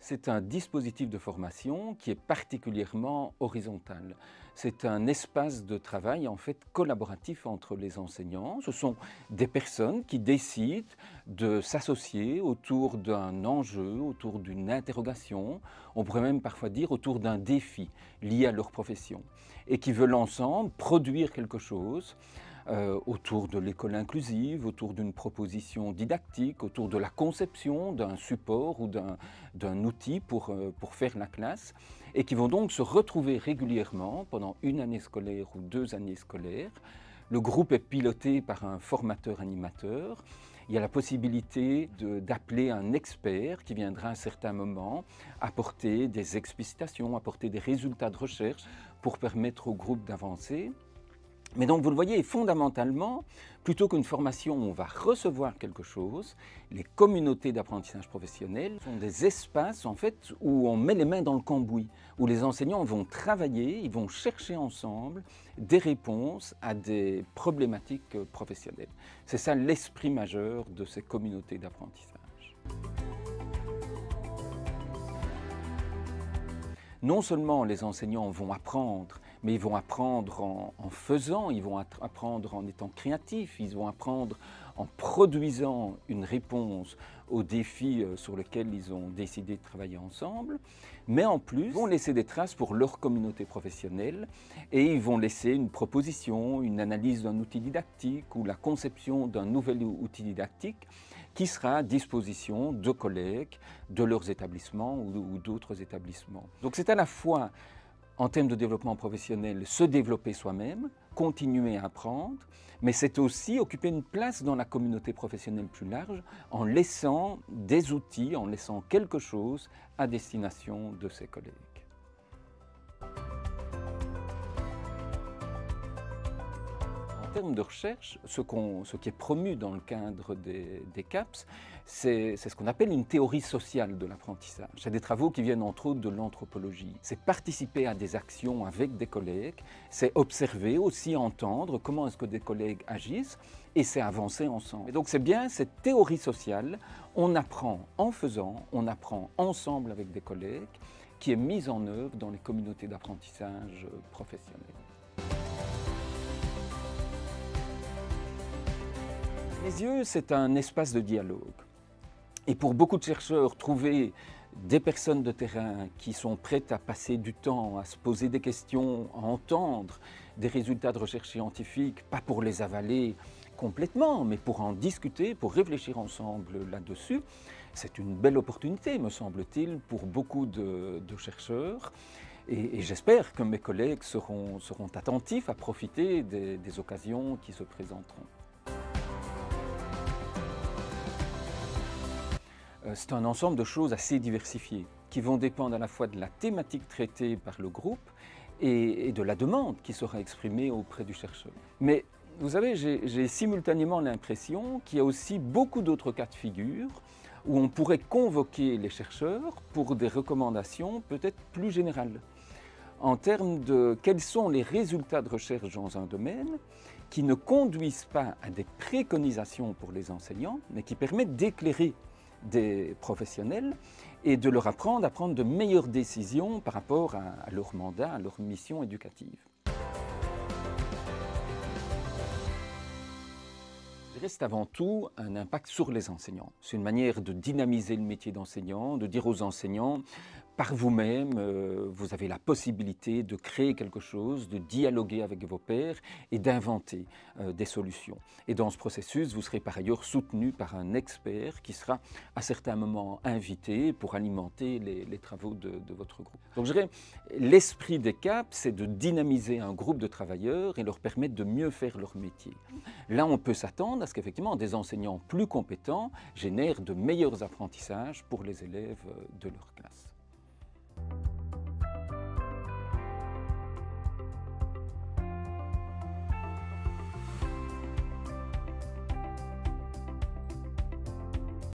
C'est un dispositif de formation qui est particulièrement horizontal. C'est un espace de travail en fait collaboratif entre les enseignants. Ce sont des personnes qui décident de s'associer autour d'un enjeu, autour d'une interrogation, on pourrait même parfois dire autour d'un défi lié à leur profession, et qui veulent ensemble produire quelque chose autour de l'école inclusive, autour d'une proposition didactique, autour de la conception d'un support ou d'un outil pour faire la classe, et qui vont donc se retrouver régulièrement pendant une année scolaire ou 2 années scolaires. Le groupe est piloté par un formateur-animateur. Il y a la possibilité d'appeler un expert qui viendra à un certain moment apporter des explicitations, apporter des résultats de recherche pour permettre au groupe d'avancer. Mais donc, vous le voyez, fondamentalement, plutôt qu'une formation où on va recevoir quelque chose, les communautés d'apprentissage professionnel sont des espaces en fait, où on met les mains dans le cambouis, où les enseignants vont travailler, ils vont chercher ensemble des réponses à des problématiques professionnelles. C'est ça l'esprit majeur de ces communautés d'apprentissage. Non seulement les enseignants vont apprendre, mais ils vont apprendre en faisant, ils vont apprendre en étant créatifs, ils vont apprendre en produisant une réponse aux défis sur lesquels ils ont décidé de travailler ensemble, mais en plus, ils vont laisser des traces pour leur communauté professionnelle et ils vont laisser une proposition, une analyse d'un outil didactique ou la conception d'un nouvel outil didactique qui sera à disposition de collègues de leurs établissements ou d'autres établissements. Donc c'est à la fois, en termes de développement professionnel, se développer soi-même, continuer à apprendre, mais c'est aussi occuper une place dans la communauté professionnelle plus large en laissant des outils, en laissant quelque chose à destination de ses collègues. En termes de recherche, ce qui est promu dans le cadre des CAPS, c'est ce qu'on appelle une théorie sociale de l'apprentissage. C'est des travaux qui viennent entre autres de l'anthropologie. C'est participer à des actions avec des collègues, c'est observer, aussi entendre comment est-ce que des collègues agissent, et c'est avancer ensemble. Et donc c'est bien cette théorie sociale, on apprend en faisant, on apprend ensemble avec des collègues, qui est mise en œuvre dans les communautés d'apprentissage professionnels. Les yeux, c'est un espace de dialogue. Et pour beaucoup de chercheurs, trouver des personnes de terrain qui sont prêtes à passer du temps, à se poser des questions, à entendre des résultats de recherche scientifique, pas pour les avaler complètement, mais pour en discuter, pour réfléchir ensemble là-dessus, c'est une belle opportunité, me semble-t-il, pour beaucoup de chercheurs. Et j'espère que mes collègues seront attentifs à profiter des occasions qui se présenteront. C'est un ensemble de choses assez diversifiées qui vont dépendre à la fois de la thématique traitée par le groupe et de la demande qui sera exprimée auprès du chercheur. Mais vous savez, j'ai simultanément l'impression qu'il y a aussi beaucoup d'autres cas de figure où on pourrait convoquer les chercheurs pour des recommandations peut-être plus générales en termes de quels sont les résultats de recherche dans un domaine qui ne conduisent pas à des préconisations pour les enseignants, mais qui permettent d'éclairer des professionnels et de leur apprendre à prendre de meilleures décisions par rapport à leur mandat, à leur mission éducative. Reste avant tout un impact sur les enseignants. C'est une manière de dynamiser le métier d'enseignant, de dire aux enseignants, par vous-même, vous avez la possibilité de créer quelque chose, de dialoguer avec vos pairs et d'inventer des solutions. Et dans ce processus, vous serez par ailleurs soutenu par un expert qui sera à certains moments invité pour alimenter les travaux de votre groupe. Donc je dirais, l'esprit des CAPS, c'est de dynamiser un groupe de travailleurs et leur permettre de mieux faire leur métier. Là, on peut s'attendre à ce qu'effectivement des enseignants plus compétents génèrent de meilleurs apprentissages pour les élèves de leur classe.